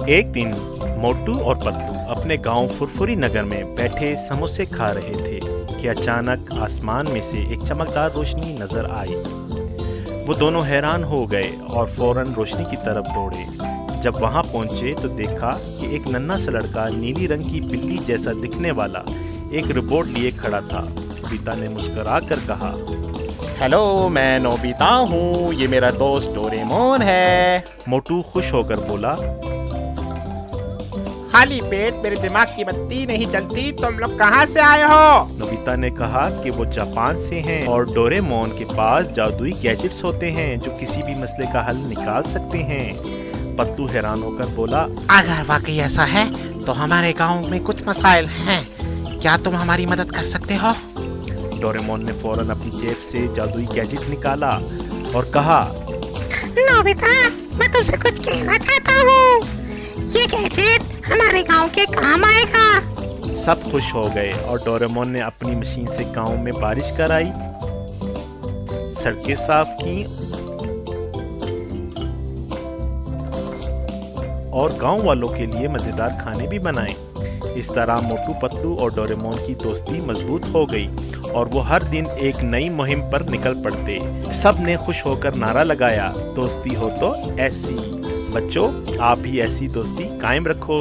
एक दिन मोटू और पतलू अपने गांव फुरफुरी नगर में बैठे समोसे खा रहे थे कि अचानक आसमान में से एक चमकदार रोशनी नजर आई। वो दोनों हैरान हो गए और फौरन रोशनी की तरफ दौड़े। जब वहां पहुंचे तो देखा कि एक नन्हा सा लड़का नीली रंग की बिल्ली जैसा दिखने वाला एक रिपोर्ट लिए खड़ा था। नोबिता ने मुस्कुराकर कहा, हेलो, मैं नोबिता हूँ, ये मेरा दोस्त डोरेमोन है। मोटू खुश होकर बोला, खाली पेट मेरे दिमाग की बत्ती नहीं चलती। तुम लोग कहाँ से आए हो? नोबिता ने कहा कि वो जापान से हैं और डोरेमोन के पास जादुई गैजेट्स होते हैं जो किसी भी मसले का हल निकाल सकते हैं। पतलू हैरान होकर बोला, अगर वाकई ऐसा है तो हमारे गांव में कुछ मसाइल हैं, क्या तुम हमारी मदद कर सकते हो? डोरेमोन ने फौरन अपनी जेब से जादुई गैजेट निकाला और कहा, नोबिता, मैं तुमसे कुछ कहना चाहता हूँ। ये गैजेट हमारे गांव के काम आएगा। सब खुश हो गए और डोरेमोन ने अपनी मशीन से गांव में बारिश कराई, सड़कें साफ की और गांव वालों के लिए मजेदार खाने भी बनाए। इस तरह मोटू पतलू और डोरेमोन की दोस्ती मजबूत हो गई और वो हर दिन एक नई मुहिम पर निकल पड़ते। सब ने खुश होकर नारा लगाया, दोस्ती हो तो ऐसी। बच्चों, आप भी ऐसी दोस्ती कायम रखो।